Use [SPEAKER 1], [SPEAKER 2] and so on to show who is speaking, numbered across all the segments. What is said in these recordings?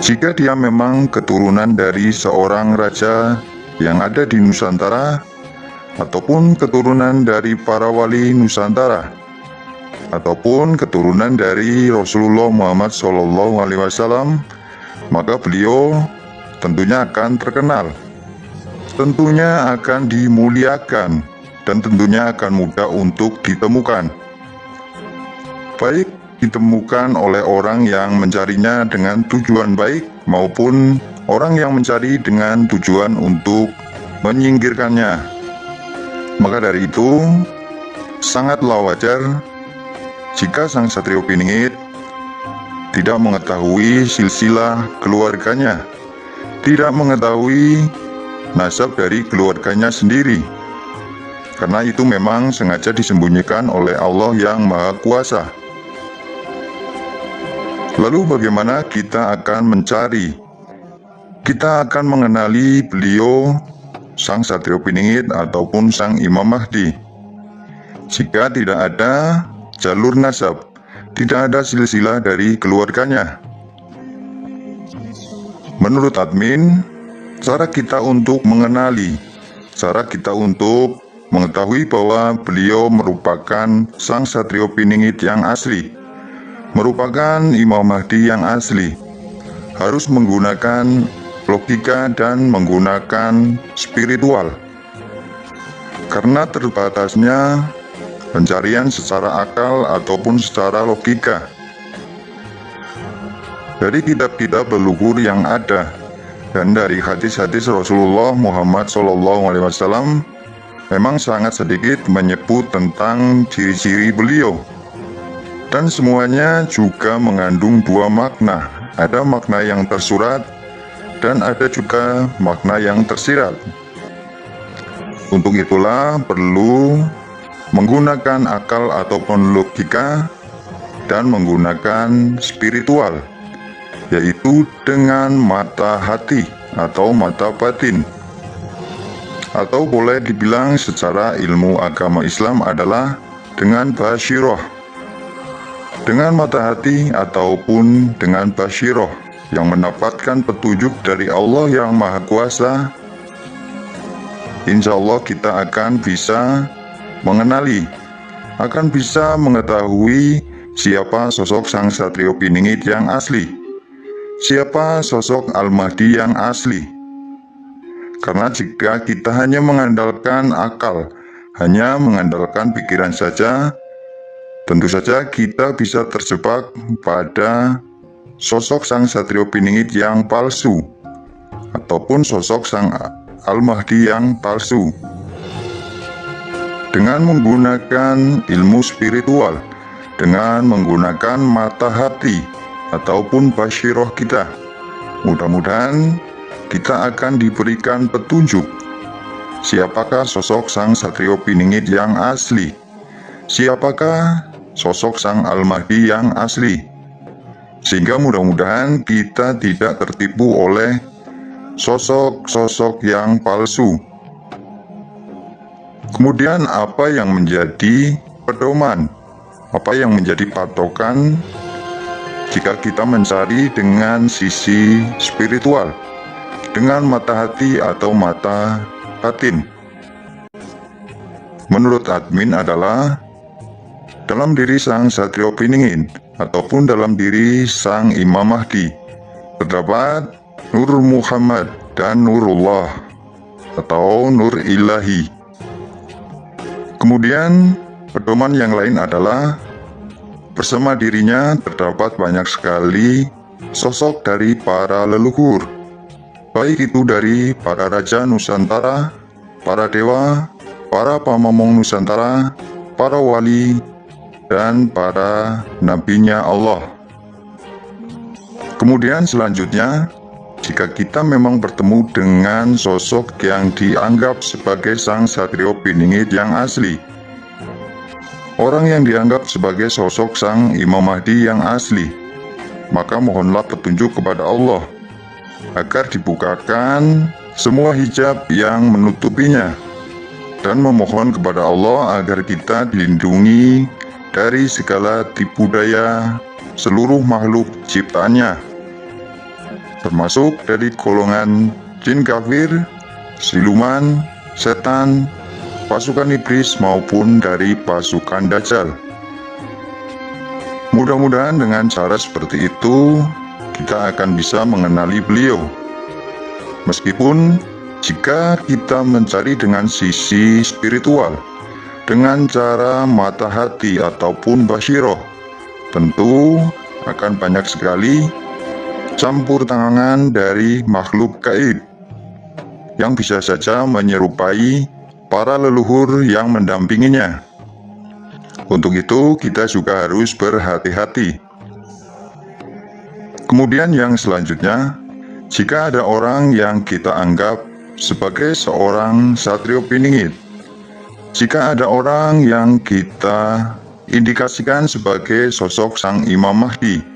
[SPEAKER 1] Jika dia memang keturunan dari seorang raja yang ada di Nusantara, ataupun keturunan dari para wali Nusantara, ataupun keturunan dari Rasulullah Muhammad SAW, maka beliau tentunya akan terkenal, tentunya akan dimuliakan, dan tentunya akan mudah untuk ditemukan. Baik ditemukan oleh orang yang mencarinya dengan tujuan baik maupun orang yang mencari dengan tujuan untuk menyingkirkannya. Maka dari itu, sangatlah wajar jika sang Satrio Piningit tidak mengetahui silsilah keluarganya, tidak mengetahui nasab dari keluarganya sendiri, karena itu memang sengaja disembunyikan oleh Allah yang Maha Kuasa. Lalu bagaimana kita akan mencari? Kita akan mengenali beliau, sang Satrio Piningit ataupun sang Imam Mahdi. Jika tidak ada jalur nasab, tidak ada silsilah dari keluarganya. Menurut admin, cara kita untuk mengenali, cara kita untuk mengetahui bahwa beliau merupakan sang Satrio Piningit yang asli, merupakan Imam Mahdi yang asli, harus menggunakan logika dan menggunakan spiritual. Karena terbatasnya pencarian secara akal ataupun secara logika dari kitab-kitab leluhur yang ada dan dari hadis-hadis Rasulullah Muhammad SAW, memang sangat sedikit menyebut tentang ciri-ciri beliau. Dan semuanya juga mengandung dua makna. Ada makna yang tersurat dan ada juga makna yang tersirat. Untuk itulah perlu menggunakan akal ataupun logika dan menggunakan spiritual, yaitu dengan mata hati atau mata batin. Atau boleh dibilang secara ilmu agama Islam adalah dengan basyirah, dengan mata hati ataupun dengan basyirah yang mendapatkan petunjuk dari Allah yang Maha Kuasa. Insya Allah kita akan bisa mengenali, akan bisa mengetahui siapa sosok sang Satrio Piningit yang asli, siapa sosok Al-Mahdi yang asli. Karena jika kita hanya mengandalkan akal, hanya mengandalkan pikiran saja, tentu saja kita bisa terjebak pada sosok sang Satrio Piningit yang palsu, ataupun sosok sang Al-Mahdi yang palsu. Dengan menggunakan ilmu spiritual, dengan menggunakan mata hati ataupun basyirah kita, mudah-mudahan kita akan diberikan petunjuk siapakah sosok sang Satrio Piningit yang asli, siapakah sosok sang Al-Mahdi yang asli, sehingga mudah-mudahan kita tidak tertipu oleh sosok-sosok yang palsu. Kemudian apa yang menjadi pedoman, apa yang menjadi patokan jika kita mencari dengan sisi spiritual, dengan mata hati atau mata batin? Menurut admin adalah dalam diri sang Satrio Piningit ataupun dalam diri sang Imam Mahdi terdapat Nur Muhammad dan Nurullah atau Nur Ilahi. Kemudian pedoman yang lain adalah bersama dirinya terdapat banyak sekali sosok dari para leluhur, baik itu dari para raja Nusantara, para dewa, para pamomong Nusantara, para wali, dan para nabinya Allah. Kemudian selanjutnya, jika kita memang bertemu dengan sosok yang dianggap sebagai sang Satrio Piningit yang asli, orang yang dianggap sebagai sosok sang Imam Mahdi yang asli, maka mohonlah petunjuk kepada Allah agar dibukakan semua hijab yang menutupinya, dan memohon kepada Allah agar kita dilindungi dari segala tipu daya seluruh makhluk ciptaannya. termasuk dari golongan jin kafir, siluman, setan, pasukan iblis maupun dari pasukan Dajjal. Mudah-mudahan dengan cara seperti itu kita akan bisa mengenali beliau. Meskipun jika kita mencari dengan sisi spiritual, dengan cara mata hati ataupun basyiroh, tentu akan banyak sekali campur tangan dari makhluk gaib yang bisa saja menyerupai para leluhur yang mendampinginya. Untuk itu kita juga harus berhati-hati. Kemudian yang selanjutnya, jika ada orang yang kita anggap sebagai seorang satrio piningit, jika ada orang yang kita indikasikan sebagai sosok Sang Imam Mahdi,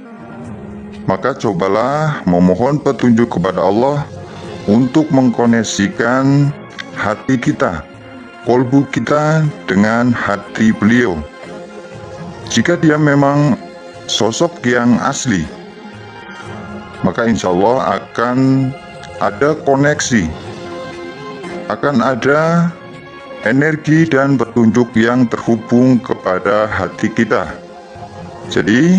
[SPEAKER 1] maka cobalah memohon petunjuk kepada Allah untuk mengkoneksikan hati kita, kolbu kita dengan hati beliau. Jika dia memang sosok yang asli, maka insya Allah akan ada koneksi, akan ada energi dan petunjuk yang terhubung kepada hati kita. Jadi,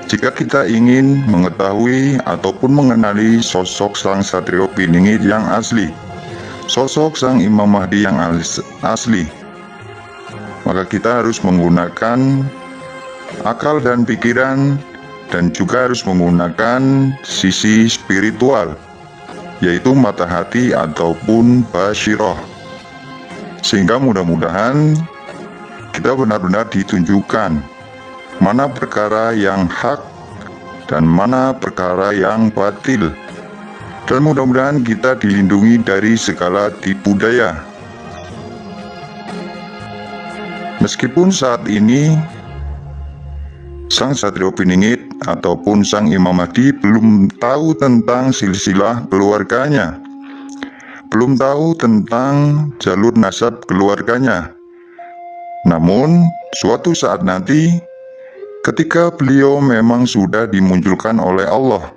[SPEAKER 1] jika kita ingin mengetahui ataupun mengenali sosok Sang Satrio Piningit yang asli, sosok Sang Imam Mahdi yang asli, maka kita harus menggunakan akal dan pikiran, dan juga harus menggunakan sisi spiritual, yaitu mata hati ataupun basyiroh, sehingga mudah-mudahan kita benar-benar ditunjukkan mana perkara yang hak dan mana perkara yang batil, dan mudah-mudahan kita dilindungi dari segala tipu daya. Meskipun saat ini Sang Satrio Piningit ataupun Sang Imam Mahdi belum tahu tentang silsilah keluarganya, belum tahu tentang jalur nasab keluarganya. Namun, suatu saat nanti, ketika beliau memang sudah dimunculkan oleh Allah,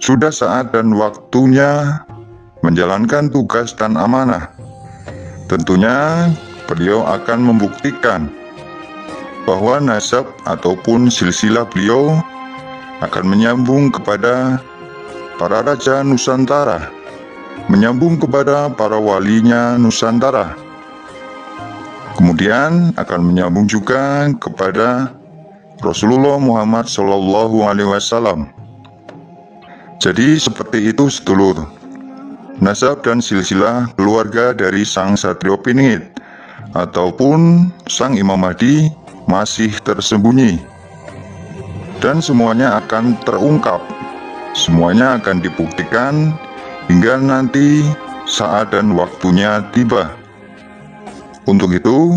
[SPEAKER 1] sudah saat dan waktunya menjalankan tugas dan amanah, tentunya beliau akan membuktikan bahwa nasab ataupun silsilah beliau akan menyambung kepada para raja Nusantara, menyambung kepada para walinya Nusantara, kemudian akan menyambung juga kepada Rasulullah Muhammad SAW. Jadi seperti itu sedulur, nasab dan silsilah keluarga dari Sang Satrio Piningit ataupun Sang Imam Mahdi masih tersembunyi, dan semuanya akan terungkap, semuanya akan dibuktikan hingga nanti saat dan waktunya tiba. Untuk itu,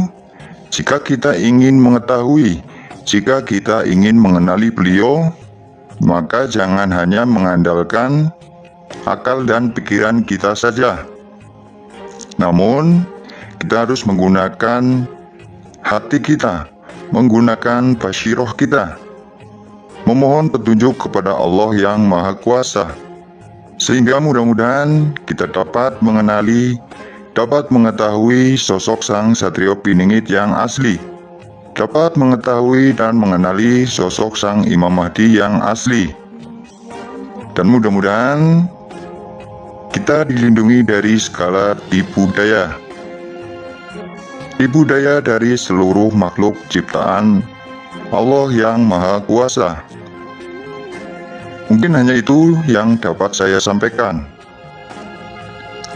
[SPEAKER 1] jika kita ingin mengetahui, jika kita ingin mengenali beliau, maka jangan hanya mengandalkan akal dan pikiran kita saja, namun kita harus menggunakan hati kita, menggunakan basyiroh kita, memohon petunjuk kepada Allah yang Maha Kuasa, sehingga mudah-mudahan kita dapat mengenali, dapat mengetahui sosok Sang Satrio Piningit yang asli, dapat mengetahui dan mengenali sosok Sang Imam Mahdi yang asli, dan mudah-mudahan kita dilindungi dari segala tipu daya dari seluruh makhluk ciptaan Allah yang Maha Kuasa. Mungkin hanya itu yang dapat saya sampaikan.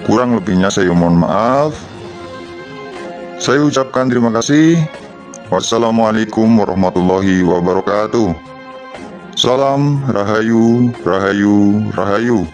[SPEAKER 1] Kurang lebihnya saya mohon maaf. Saya ucapkan terima kasih. Wassalamualaikum warahmatullahi wabarakatuh. Salam Rahayu, Rahayu, Rahayu.